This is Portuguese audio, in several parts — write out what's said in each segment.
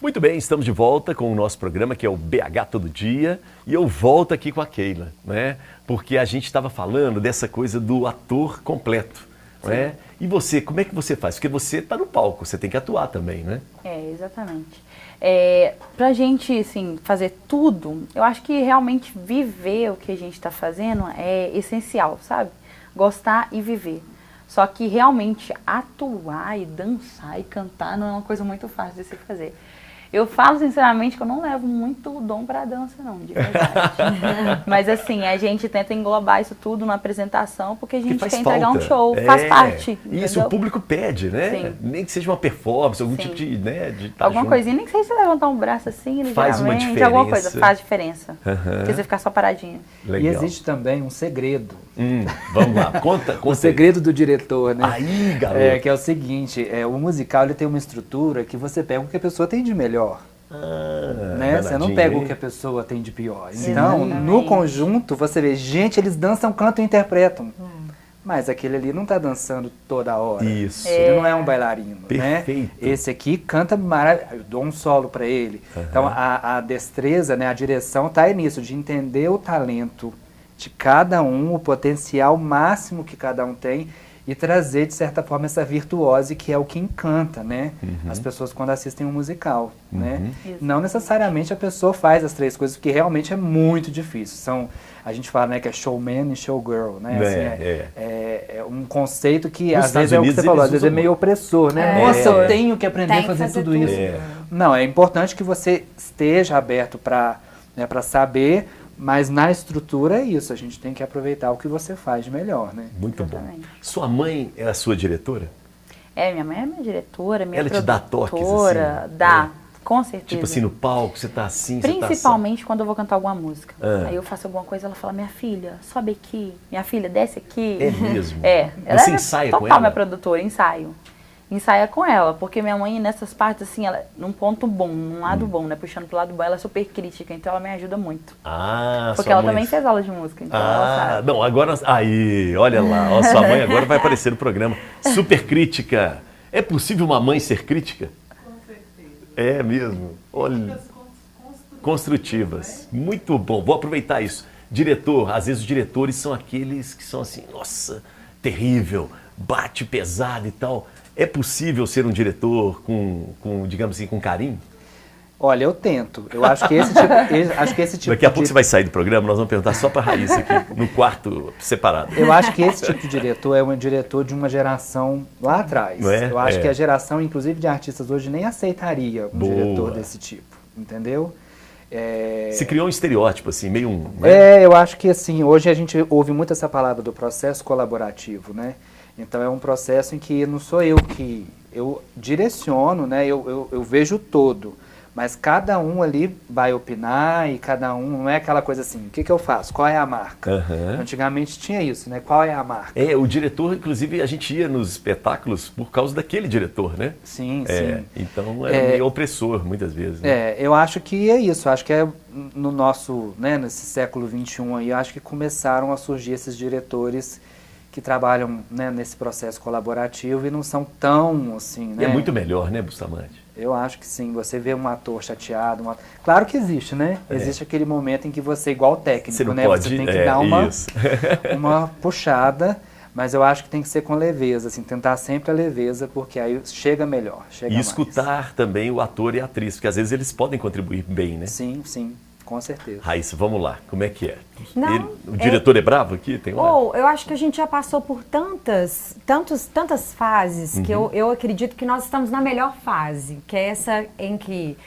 Muito bem, estamos de volta com o nosso programa que é o BH Todo Dia e eu volto aqui com a Keila, né? Porque a gente estava falando dessa coisa do ator completo, né? E você, como é que você faz? Porque você está no palco, você tem que atuar também, né? Exatamente. Pra gente, assim, fazer tudo, eu acho que realmente viver o que a gente está fazendo é essencial, sabe? Gostar e viver. Só que realmente atuar e dançar e cantar não é uma coisa muito fácil de se fazer. Eu falo sinceramente que eu não levo muito dom pra dança não, de verdade. Mas assim, a gente tenta englobar isso tudo na apresentação porque a gente quer entregar um show, faz parte. Isso, entendeu? o público pede, né? Sim. Nem que seja uma performance, algum tipo de, né, de tá alguma junto. coisinha, nem que seja levantar um braço assim, ele Faz uma geralmente, diferença. alguma coisa faz diferença. Porque você ficar só paradinho. Legal. E existe também um segredo. Vamos lá, conta O segredo do diretor, né? Aí, garoto. Que é o seguinte, o musical ele tem uma estrutura que você pega o que a pessoa tem de melhor. Né? Você não pega o que a pessoa tem de pior. Então, no conjunto, você vê, gente, eles dançam, cantam e interpretam. Mas aquele ali não está dançando toda hora. Isso. Ele não é um bailarino, Perfeito. né? Esse aqui canta maravilhoso, eu dou um solo para ele. Então, a destreza, né, a direção está aí nisso, de entender o talento de cada um, o potencial máximo que cada um tem e trazer, de certa forma, essa virtuose que é o que encanta, né? As pessoas quando assistem um musical, né? Não necessariamente a pessoa faz as três coisas, porque realmente é muito difícil. A gente fala, né, que é showman e showgirl, né? É um conceito que, às vezes, é o que você falou, às vezes é meio opressor, né? Nossa, eu tenho que aprender a fazer tudo isso. Não, é importante que você esteja aberto para saber. Mas na estrutura é isso, a gente tem que aproveitar o que você faz de melhor, né? Muito bom. Sua mãe é a sua diretora? Minha mãe é minha diretora, minha Ela te dá toques assim? Dá, com certeza. Tipo assim, no palco, você tá assim, principalmente quando eu vou cantar alguma música. Aí eu faço alguma coisa, ela fala, minha filha, sobe aqui, minha filha, desce aqui. É mesmo? Ela você ensaia com ela? Total minha produtora, ensaia com ela, porque minha mãe nessas partes, assim, ela, num ponto bom, num lado bom, né, puxando pro lado bom, ela é super crítica, então ela me ajuda muito. Porque ela também fez aula de música, então ela sabe. Não, agora, aí, olha lá, ó, sua mãe agora vai aparecer no programa. Super crítica. É possível uma mãe ser crítica? Com certeza. É mesmo, olha. Construtivas, muito bom, vou aproveitar isso. Diretor, às vezes os diretores são aqueles que são assim, nossa, terrível, bate pesado e tal. É possível ser um diretor com digamos assim, com carinho? Olha, eu tento. Eu acho que esse tipo Daqui a pouco você vai sair do programa, nós vamos perguntar só para a Raíssa aqui, no quarto separado. Eu acho que esse tipo de diretor é um diretor de uma geração lá atrás. Não é? Eu acho que a geração, inclusive de artistas hoje, nem aceitaria um diretor desse tipo, entendeu? Se criou um estereótipo, assim, meio eu acho que assim, hoje a gente ouve muito essa palavra do processo colaborativo, né? Então é um processo em que não sou eu que eu direciono, né? Eu vejo o todo, mas cada um ali vai opinar e cada um, não é aquela coisa assim, o que eu faço? Qual é a marca? Antigamente tinha isso, né? Qual é a marca? O diretor, inclusive, a gente ia nos espetáculos por causa daquele diretor, né? Sim. Então é meio opressor, muitas vezes. Né? Eu acho que é isso, acho que é no nosso, né, nesse século XXI aí, acho que começaram a surgir esses diretores que trabalham, né, nesse processo colaborativo e não são tão assim, né? É muito melhor, né, Bustamante? Eu acho que sim, você vê um ator chateado, claro que existe, né? Existe aquele momento em que você, igual técnico, você não né? pode, você tem que dar uma puxada, mas eu acho que tem que ser com leveza, assim, tentar sempre a leveza, porque aí chega melhor, chega mais. Escutar também o ator e a atriz, porque às vezes eles podem contribuir bem, né? Sim. Com certeza. Raíssa, vamos lá, como é que é? Não, o diretor é bravo aqui? Tem eu acho que a gente já passou por tantas fases que eu acredito que nós estamos na melhor fase, que é essa em que,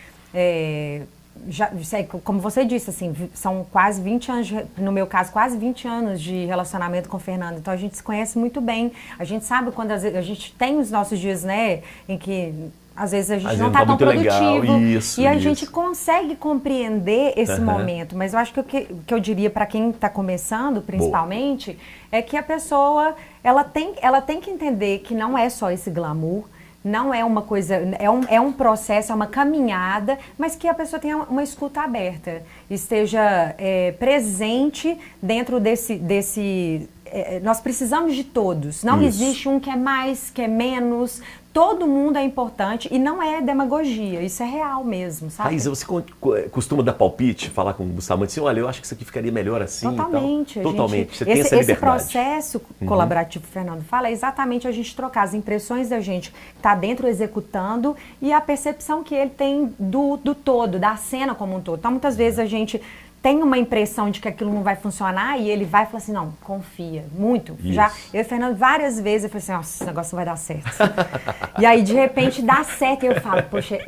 como você disse, assim, são quase 20 anos, no meu caso, quase 20 anos de relacionamento com o Fernando, então a gente se conhece muito bem, a gente sabe quando a gente tem os nossos dias, né, em que às vezes a gente não está tão produtivo e a gente consegue compreender esse momento, mas eu acho que o que eu diria para quem está começando, principalmente, é que a pessoa ela tem que entender que não é só esse glamour, não é uma coisa, é um processo, é uma caminhada, mas que a pessoa tenha uma escuta aberta, esteja presente dentro desse nós precisamos de todos. Não Isso. existe um que é mais, que é menos. Todo mundo é importante e não é demagogia, isso é real mesmo, sabe? Raíza, você costuma dar palpite, falar com o Bustamante assim, olha, eu acho que isso aqui ficaria melhor assim Totalmente. e tal. Totalmente, você tem esse essa liberdade. processo colaborativo que o Fernando fala é exatamente a gente trocar as impressões da gente que está dentro executando e a percepção que ele tem do todo, da cena como um todo. Então, muitas vezes a gente tem uma impressão de que aquilo não vai funcionar e ele vai e fala assim, não, confia, muito. Isso. Já, eu e o Fernando, várias vezes, eu falei assim, nossa, esse negócio não vai dar certo. E aí, de repente, dá certo. E eu falo, poxa,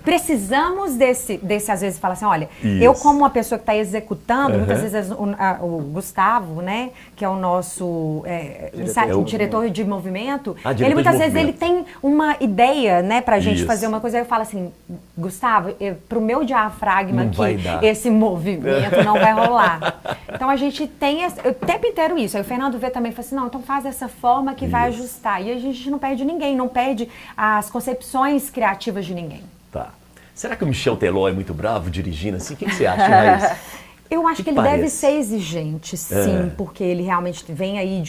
precisamos desse, às vezes, fala assim, olha, eu como uma pessoa que está executando, muitas vezes o Gustavo, né, que é o nosso diretor de movimento, ele muitas vezes ele tem uma ideia, né, pra gente fazer uma coisa, aí eu falo assim, Gustavo, pro meu diafragma aqui, esse movimento não vai rolar. Então a gente tem o tempo inteiro isso. Aí o Fernando vê também e fala assim, não, então faz dessa forma que vai ajustar. E a gente não perde ninguém, não perde as concepções criativas de ninguém. Tá. Será que o Michel Teló é muito bravo dirigindo assim? O que você acha, Raíssa? Eu acho que ele parece? deve ser exigente, sim, porque ele realmente vem aí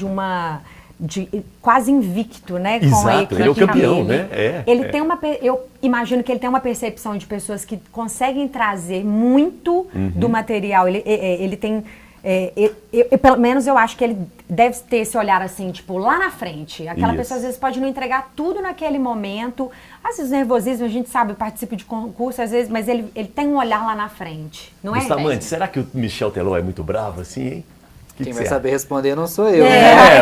quase invicto, né? Exato, com a equipe ele é o campeão, dele. né? Tem eu imagino que ele tem uma percepção de pessoas que conseguem trazer muito do material. Ele tem, pelo menos eu acho que ele deve ter esse olhar assim, tipo, lá na frente. Aquela pessoa às vezes pode não entregar tudo naquele momento. Às vezes nervosismo, a gente sabe, participa de concurso, às vezes, mas ele tem um olhar lá na frente. Não é? Bustamante, será que o Michel Teló é muito bravo assim, hein? Quem vai saber responder não sou eu.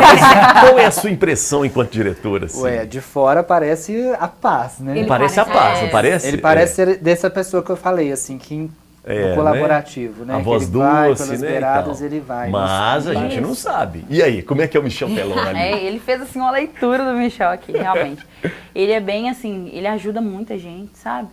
Mas qual é a sua impressão enquanto diretora? Assim? Ué, de fora parece a paz, né? Ele parece a paz, não parece? Ele parece ser dessa pessoa que eu falei, assim, que no colaborativo, né? A voz ele doce, vai pelas né? beiradas, ele vai. Mas a gente não sabe. E aí, como é que é o Michel Teló ali? Ele fez assim uma leitura do Michel aqui, realmente. Ele é bem assim, ele ajuda muita gente, sabe?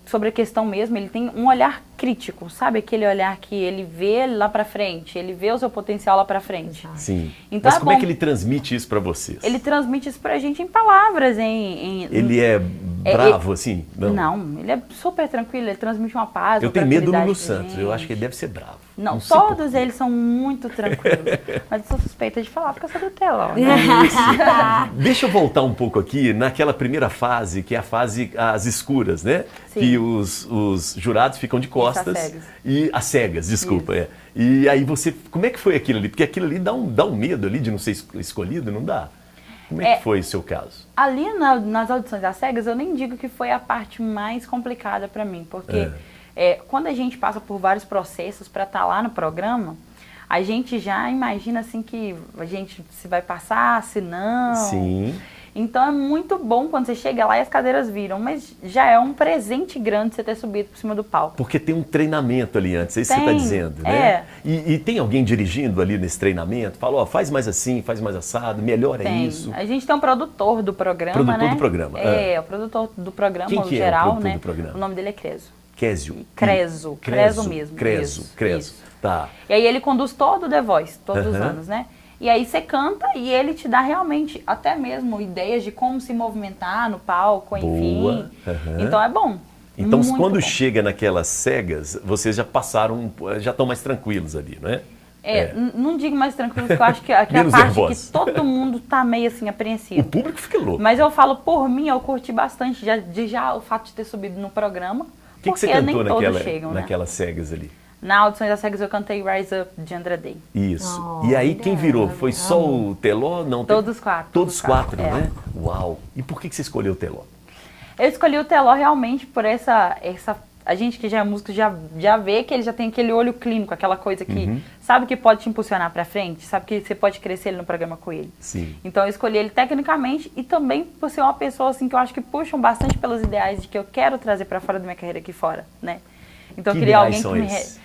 Sobre a questão mesmo, ele tem um olhar crítico, sabe? Aquele olhar que ele vê lá pra frente, ele vê o seu potencial lá pra frente. Sim. Então, mas como é que ele transmite isso pra vocês? Ele transmite isso pra gente em palavras, Ele é bravo, assim? Não, ele é super tranquilo, ele transmite uma paz, Eu uma tenho medo do Lulu tranquilidade pra Santos, eu gente. acho que ele deve ser bravo. Não, sei por todos quê. eles são muito tranquilos. Mas eu sou suspeita de falar porque eu sou do Teló, né? Deixa eu voltar um pouco aqui naquela primeira fase, que é a fase às escuras, né? Sim. Que os jurados ficam de costas. Às cegas. E às cegas, desculpa. E aí como é que foi aquilo ali? Porque aquilo ali dá um medo ali de não ser escolhido, não dá? Como é que foi o seu caso? Ali nas audições às cegas, eu nem digo que foi a parte mais complicada pra mim, porque quando a gente passa por vários processos pra estar lá no programa, a gente já imagina assim que a gente se vai passar, se não. Sim. Então é muito bom quando você chega lá e as cadeiras viram, mas já é um presente grande você ter subido por cima do palco. Porque tem um treinamento ali antes, é isso que você está dizendo, né? E tem alguém dirigindo ali nesse treinamento? Fala, ó, faz mais assim, faz mais assado, melhora isso. A gente tem um produtor do programa, Produtor né? do programa. O produtor do programa, Quem no que geral, é o produtor né? do programa? O nome dele é Creso. Creso mesmo. Creso. Tá. E aí ele conduz todo o The Voice, todos os anos, né? E aí você canta e ele te dá realmente até mesmo ideias de como se movimentar no palco, enfim. Então é bom. Então muito quando bom. chega naquelas cegas, vocês já passaram, já estão mais tranquilos ali, não é? Não digo mais tranquilo, porque eu acho que aqui é a Menos parte nervosos. que todo mundo tá meio assim apreensivo. O público fica louco. Mas eu falo por mim, eu curti bastante já o fato de ter subido no programa. O que você porque nem cantou todos chegam, né? naquelas cegas ali? Na Audições das Cegas eu cantei Rise Up, de Andra Day. Isso. E aí quem virou? Foi só o Teló? Não, Todos quatro. Todos quatro, né? Uau! E por que você escolheu o Teló? Eu escolhi o Teló realmente por essa a gente que já é músico já vê que ele já tem aquele olho clínico, aquela coisa que sabe que pode te impulsionar pra frente, sabe que você pode crescer no programa com ele. Sim. Então eu escolhi ele tecnicamente e também por ser uma pessoa assim que eu acho que puxam bastante pelos ideais de que eu quero trazer pra fora da minha carreira aqui fora, né? Então eu queria alguém que me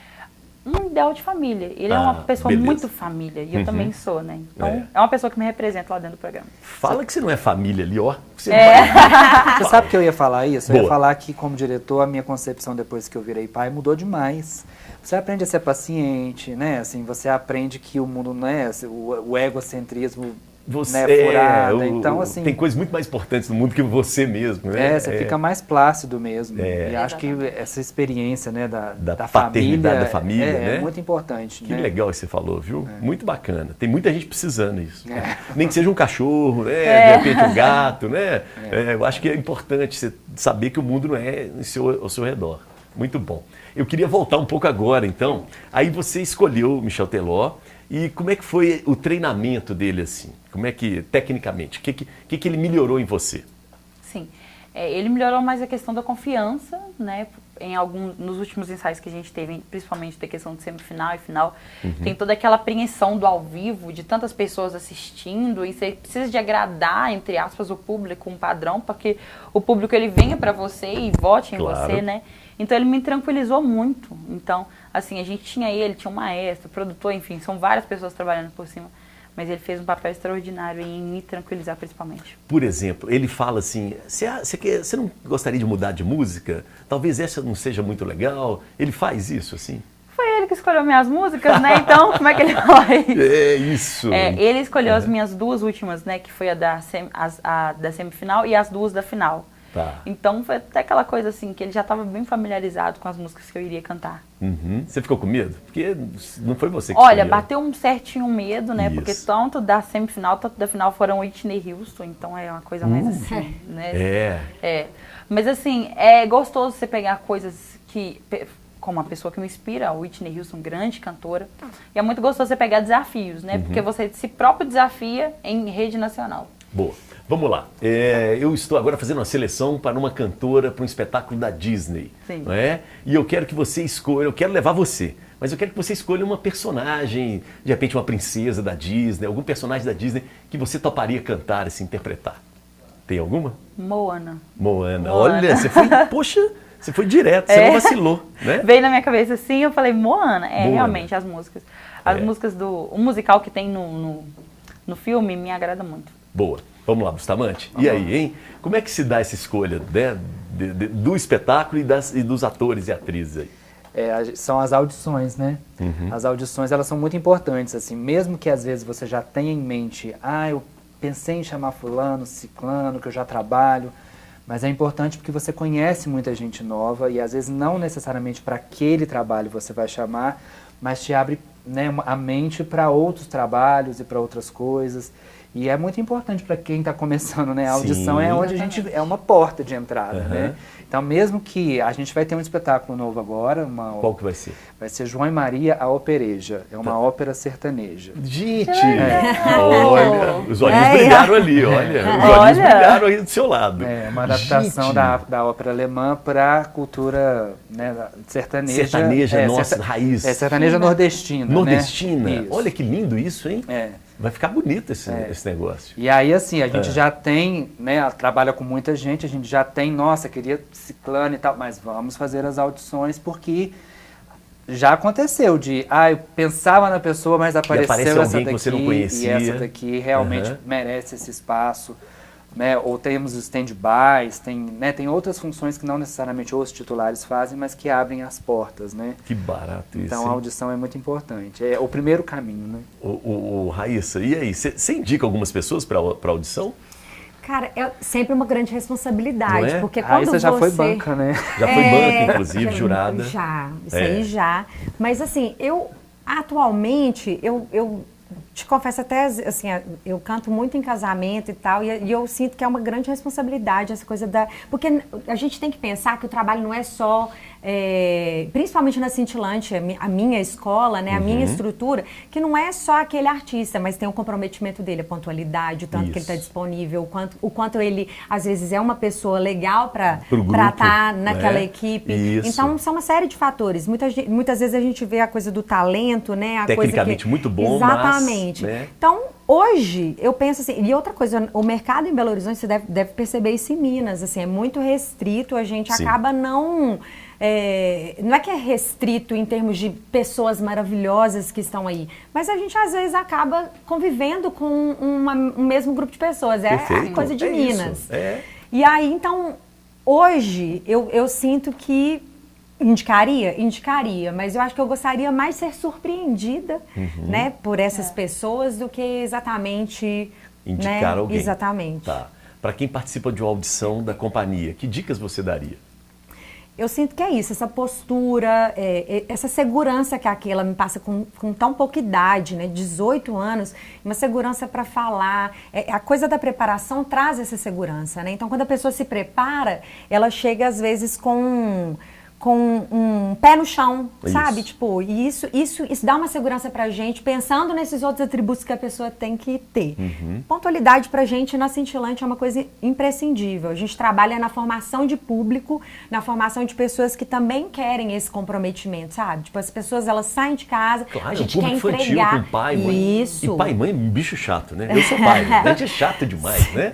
um ideal de família. Ele é uma pessoa muito família e eu também sou, né? Então é uma pessoa que me representa lá dentro do programa. Fala que você não é família ali, ó. Você não vai... Você sabe que eu ia falar isso? Eu Boa. ia falar que, como diretor, a minha concepção depois que eu virei pai mudou demais. Você aprende a ser paciente, né? Assim, você aprende que o mundo não é... O egocentrismo Você, né, furada. Então, assim, tem coisas muito mais importantes no mundo que você mesmo, né? Você fica mais plácido mesmo. É. E acho que essa experiência, né, da paternidade família, da família, né? É muito importante. Que né? legal que você falou, viu? Muito bacana. Tem muita gente precisando disso. Nem que seja um cachorro, né? De repente um gato, né? Eu acho que é importante você saber que o mundo não é ao seu redor. Muito bom. Eu queria voltar um pouco agora, então. Aí você escolheu o Michel Teló. E como é que foi o treinamento dele, assim? Como é que, tecnicamente, o que ele melhorou em você? Sim, ele melhorou mais a questão da confiança, né? Nos últimos ensaios que a gente teve, principalmente da questão de semifinal e final, tem toda aquela apreensão do ao vivo, de tantas pessoas assistindo, e você precisa de agradar, entre aspas, o público, um padrão, para que o público ele venha para você e vote em você, né? Então ele me tranquilizou muito. Então, assim, a gente tinha um maestro, produtor, enfim, são várias pessoas trabalhando por cima. Mas ele fez um papel extraordinário em me tranquilizar, principalmente. Por exemplo, ele fala assim, você não gostaria de mudar de música? Talvez essa não seja muito legal. Ele faz isso, assim? Foi ele que escolheu minhas músicas, né? Então, como é que ele faz? É isso. Ele escolheu as minhas duas últimas, né? Que foi a da semifinal e as duas da final. Tá. Então foi até aquela coisa assim, que ele já estava bem familiarizado com as músicas que eu iria cantar. Você ficou com medo? Porque não foi você que Olha, escolheu. bateu um certinho medo, né? Isso. Porque tanto da semifinal, tanto da final foram Whitney Houston, então é uma coisa mais assim, né? Mas assim, é gostoso você pegar coisas que, como uma pessoa que me inspira, a Whitney Houston, grande cantora, e é muito gostoso você pegar desafios, né? Porque você se próprio desafia em rede nacional. Boa. Vamos lá. Eu estou agora fazendo uma seleção para uma cantora, para um espetáculo da Disney. Sim. Não é? E eu quero que você escolha, eu quero levar você, mas eu quero que você escolha uma personagem, de repente uma princesa da Disney, algum personagem da Disney que você toparia cantar e se interpretar. Tem alguma? Moana. Olha, você foi direto, você não vacilou, né? Veio na minha cabeça assim, eu falei, Moana. Moana. Realmente, as músicas. As músicas o musical que tem no filme me agrada muito. Boa. Vamos lá, Bustamante. E aí, hein? Como é que se dá essa escolha, né, do espetáculo e dos atores e atrizes aí? São as audições, né? As audições, elas são muito importantes, assim, mesmo que às vezes você já tenha em mente, eu pensei em chamar fulano, ciclano, que eu já trabalho, mas é importante porque você conhece muita gente nova e às vezes não necessariamente para aquele trabalho você vai chamar, mas te abre, né, a mente para outros trabalhos e para outras coisas. E é muito importante para quem está começando, né? A audição é onde é uma porta de entrada, né? Então, mesmo que a gente vai ter um espetáculo novo agora, qual que vai ser? Vai ser João e Maria, a Opereja. É uma ópera sertaneja. Gente! Olha, os olhinhos brilharam ali, olha. Os olhinhos brilharam aí do seu lado. É uma adaptação da ópera alemã para a cultura, né, sertaneja. Sertaneja, nossa, raiz. Sertaneja nordestina. Nordestina. Né? Olha que lindo isso, hein? Vai ficar bonito esse negócio. E aí, assim, a gente já tem, né, trabalha com muita gente, a gente já tem, nossa, queria ciclano e tal, mas vamos fazer as audições porque já aconteceu eu pensava na pessoa, mas apareceu essa daqui, que você não conhecia. E essa daqui realmente merece esse espaço. Né, ou temos stand-bys, tem outras funções que não necessariamente os titulares fazem, mas que abrem as portas, né? Que barato isso. Então a audição é muito importante. É o primeiro caminho, né? Raíssa, e aí? Você indica algumas pessoas para audição? Cara, é sempre uma grande responsabilidade, porque quando Raíssa já foi banca, né? Já foi banca, inclusive, jurada. Já, isso aí já. Mas assim, atualmente, eu te confesso até, assim, eu canto muito em casamento e tal, e eu sinto que é uma grande responsabilidade essa coisa porque a gente tem que pensar que o trabalho não é só, principalmente na Cintilante, a minha escola, né, a minha estrutura, que não é só aquele artista, mas tem o comprometimento dele, a pontualidade, o tanto que ele está disponível, o quanto ele, às vezes, é uma pessoa legal para estar naquela equipe. Isso. Então, são uma série de fatores. Muitas vezes a gente vê a coisa do talento, né? Tecnicamente muito bom, exatamente. Mas, né? Então, hoje, eu penso assim, e outra coisa, o mercado em Belo Horizonte, você deve perceber isso em Minas, assim, é muito restrito, a gente acaba não é que é restrito em termos de pessoas maravilhosas que estão aí, mas a gente às vezes acaba convivendo com um mesmo grupo de pessoas, a coisa de Minas. E aí, então, hoje, eu sinto que indicaria, mas eu acho que eu gostaria mais de ser surpreendida, né, por essas pessoas do que exatamente Indicar né? alguém. Exatamente. Tá. Para quem participa de uma audição da companhia, que dicas você daria? Eu sinto que é isso, essa postura, essa segurança que aquela me passa com tão pouca idade, né, 18 anos, uma segurança para falar. A coisa da preparação traz essa segurança, né? Então, quando a pessoa se prepara, ela chega às vezes com um pé no chão, sabe? Tipo, e isso dá uma segurança pra gente, pensando nesses outros atributos que a pessoa tem que ter. Pontualidade pra gente na Cintilante é uma coisa imprescindível. A gente trabalha na formação de público, na formação de pessoas que também querem esse comprometimento, sabe? Tipo, as pessoas, elas saem de casa, Claro, a gente o quer público infantil, entregar. com pai, mãe. Isso. E pai e mãe é um bicho chato, né? Eu sou pai, a gente é chato demais, né?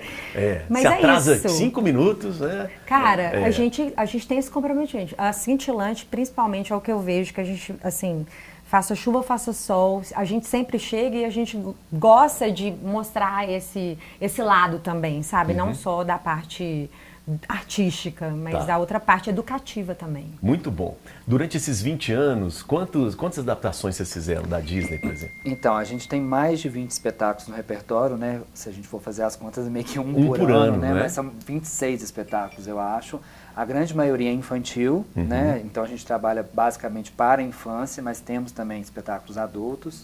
Mas se atrasa isso. 5 minutos, né? Cara, a gente tem esse comprometimento. A Cintilante, principalmente, é o que eu vejo, que a gente, assim, faça chuva, faça sol, a gente sempre chega e a gente gosta de mostrar esse lado também, sabe? Não só da parte artística, mas da outra parte educativa também. Muito bom. Durante esses 20 anos, quantas adaptações vocês fizeram da Disney, por exemplo? Então, a gente tem mais de 20 espetáculos no repertório, né? Se a gente for fazer as contas, meio que um por ano, né? Mas são 26 espetáculos, eu acho. A grande maioria é infantil, né? Então a gente trabalha basicamente para a infância, mas temos também espetáculos adultos.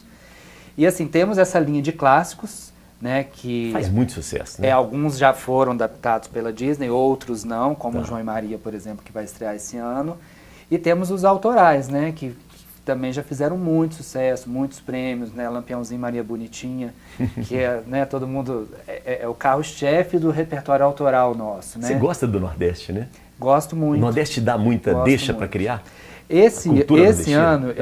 E assim, temos essa linha de clássicos, né? Que faz muito sucesso, né? Alguns já foram adaptados pela Disney, outros não, como o João e Maria, por exemplo, que vai estrear esse ano. E temos os autorais, né? Que também já fizeram muito sucesso, muitos prêmios, né? Lampiãozinho, Maria Bonitinha, que é, né, todo mundo... É o carro-chefe do repertório autoral nosso, né? Você gosta do Nordeste, né? Gosto muito. O Nordeste dá muita deixa para criar? Esse ano,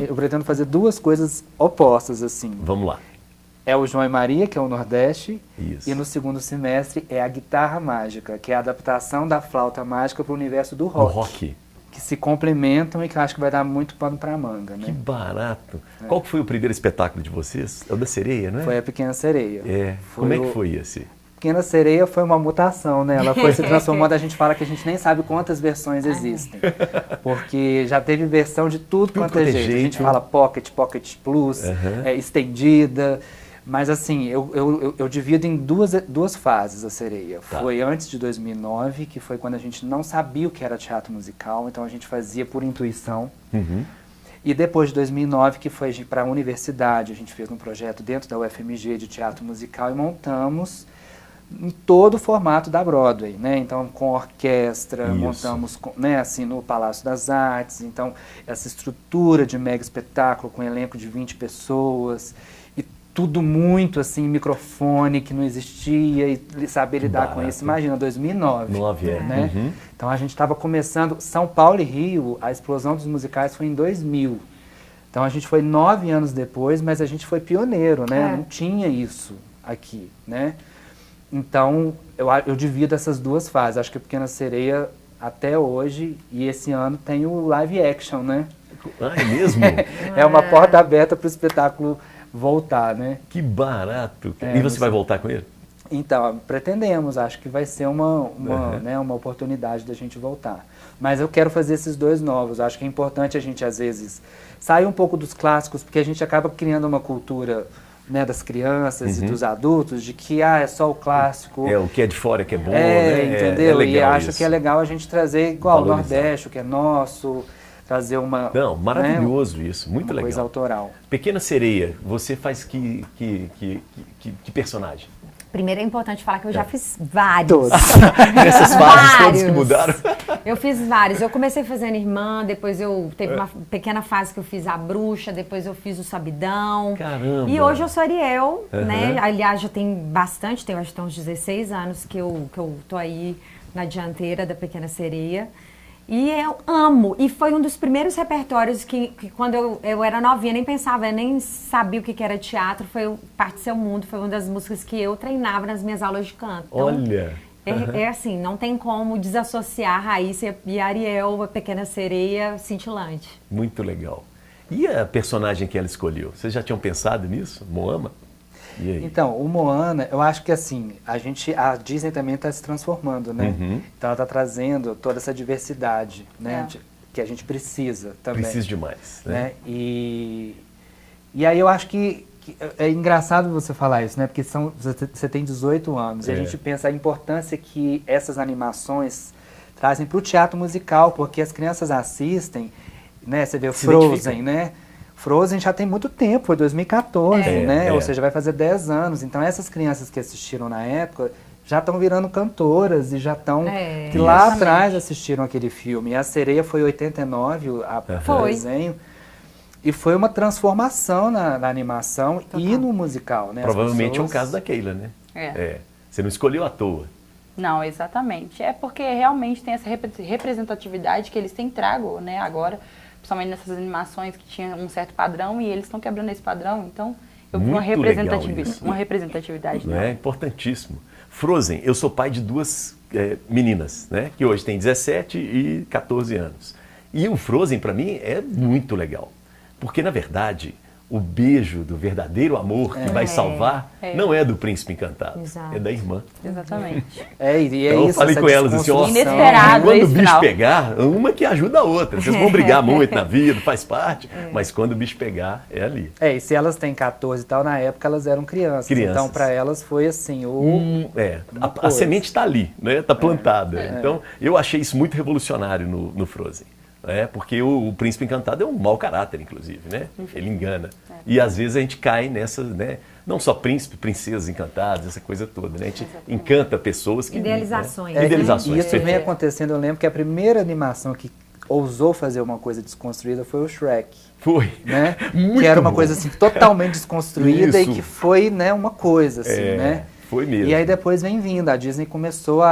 eu pretendo fazer duas coisas opostas, assim. Vamos lá. É o João e Maria, que é o Nordeste. Isso. E no segundo semestre é a Guitarra Mágica, que é a adaptação da flauta mágica para o universo do rock. O rock. Que se complementam e que eu acho que vai dar muito pano para manga, né? Que barato. Qual que foi o primeiro espetáculo de vocês? É o da Sereia, não é? Foi a Pequena Sereia. Como é que foi esse? Pequena Sereia foi uma mutação, né? Ela foi se transformando, a gente fala que a gente nem sabe quantas versões existem. Porque já teve versão de tudo quanto é jeito. A gente fala Pocket Plus, estendida. Mas assim, eu divido em duas fases a Sereia. Foi antes de 2009, que foi quando a gente não sabia o que era teatro musical, então a gente fazia por intuição. E depois de 2009, que foi para a universidade, a gente fez um projeto dentro da UFMG de teatro musical e montamos em todo o formato da Broadway, né? Então, com orquestra, montamos, né, assim, no Palácio das Artes. Então, essa estrutura de mega espetáculo com um elenco de 20 pessoas e tudo muito, assim, microfone que não existia e saber lidar com isso. Imagina, 2009. Né? Então, a gente estava começando... São Paulo e Rio, a explosão dos musicais foi em 2000. Então, a gente foi 9 anos depois, mas a gente foi pioneiro, né? Não tinha isso aqui, né? Então, eu divido essas duas fases. Acho que a Pequena Sereia, até hoje, e esse ano, tem o live action, né? É mesmo? É uma porta aberta para o espetáculo voltar, né? Que barato. E você vai voltar com ele? Então, pretendemos. Acho que vai ser né, uma oportunidade da gente voltar. Mas eu quero fazer esses dois novos. Acho que é importante a gente, às vezes, sair um pouco dos clássicos, porque a gente acaba criando uma cultura... né, das crianças e dos adultos, de que é só o clássico. O que é de fora que é bom, né? Entendeu? E acho que é legal a gente trazer igual o Nordeste, o que é nosso, trazer uma... Não, maravilhoso, né, isso, muito legal. Coisa autoral. Pequena Sereia, você faz que personagem? Primeiro é importante falar que eu já fiz vários. Todos. Essas fases todas que mudaram. Eu fiz vários. Eu comecei fazendo Irmã, depois eu teve uma pequena fase que eu fiz a Bruxa, depois eu fiz o Sabidão. Caramba! E hoje eu sou Ariel, né? Aliás, já tem bastante, acho que tem uns 16 anos que eu tô aí na dianteira da Pequena Sereia. E eu amo. E foi um dos primeiros repertórios que quando eu era novinha, nem pensava, eu nem sabia o que era teatro. Foi o Parte Seu Mundo, foi uma das músicas que eu treinava nas minhas aulas de canto. Então, olha! É assim, não tem como desassociar a Raíssa e a Ariel, a Pequena Sereia, cintilante. Muito legal. E a personagem que ela escolheu? Vocês já tinham pensado nisso? Moana? E aí? Então, o Moana, eu acho que assim, a Disney também está se transformando, né? Então ela está trazendo toda essa diversidade, né? Que a gente precisa também. Precisa demais, né? E aí eu acho que É engraçado você falar isso, né? Porque você tem 18 anos e a gente pensa a importância que essas animações trazem para o teatro musical, porque as crianças assistem, né? Você vê Frozen, né? Frozen já tem muito tempo, foi 2014, né? Ou seja, vai fazer 10 anos. Então essas crianças que assistiram na época já estão virando cantoras e já estão que lá atrás assistiram aquele filme. E A Sereia foi em 89, o desenho. E foi uma transformação na animação e no musical, né? Provavelmente é um caso da Keila, né? Você não escolheu à toa. Não, exatamente. É porque realmente tem essa representatividade que eles têm trago, né, agora, principalmente nessas animações que tinham um certo padrão e eles estão quebrando esse padrão, então eu vi uma representatividade. Não é importantíssimo. Frozen, eu sou pai de 2 meninas, né, que hoje têm 17 e 14 anos. E o Frozen, para mim, é muito legal. Porque, na verdade, o beijo do verdadeiro amor que vai salvar não é do príncipe encantado, é da irmã. Exatamente. E é então, isso, eu falei com elas assim, ó, inesperado, quando o bicho pegar, uma que ajuda a outra. Vocês vão brigar muito na vida, faz parte, mas quando o bicho pegar, é ali. E se elas têm 14 e tal, na época elas eram crianças. Então, para elas foi assim, a semente está ali, né? Está plantada. Então, eu achei isso muito revolucionário no Frozen. Porque o príncipe encantado é um mau caráter, inclusive, né? Ele engana. E às vezes a gente cai nessas, né? Não só príncipe, princesas encantadas, essa coisa toda, né? A gente encanta pessoas que... Idealizações. Né? Idealizações. E isso vem acontecendo, eu lembro que a primeira animação que ousou fazer uma coisa desconstruída foi o Shrek. Foi. Né? Muito que era uma bom. coisa assim, totalmente desconstruída Isso. e que foi, né, uma coisa, assim, né? Foi mesmo. E aí depois vem vindo, a Disney começou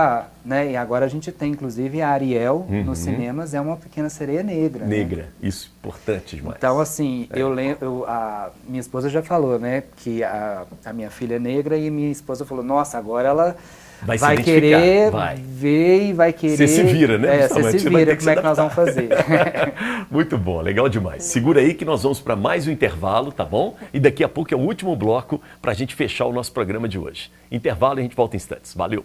né, e agora a gente tem, inclusive, a Ariel nos cinemas, é uma pequena sereia negra. Negra, né? Isso, importante demais. Então, assim, eu lembro, a minha esposa já falou, né, que a minha filha é negra e minha esposa falou, nossa, agora ela vai querer ver e vai querer... Você se vira, né? Você se vira, como é que nós vamos fazer? Muito bom, legal demais. Segura aí que nós vamos para mais um intervalo, tá bom? E daqui a pouco é o último bloco para a gente fechar o nosso programa de hoje. Intervalo e a gente volta em instantes. Valeu!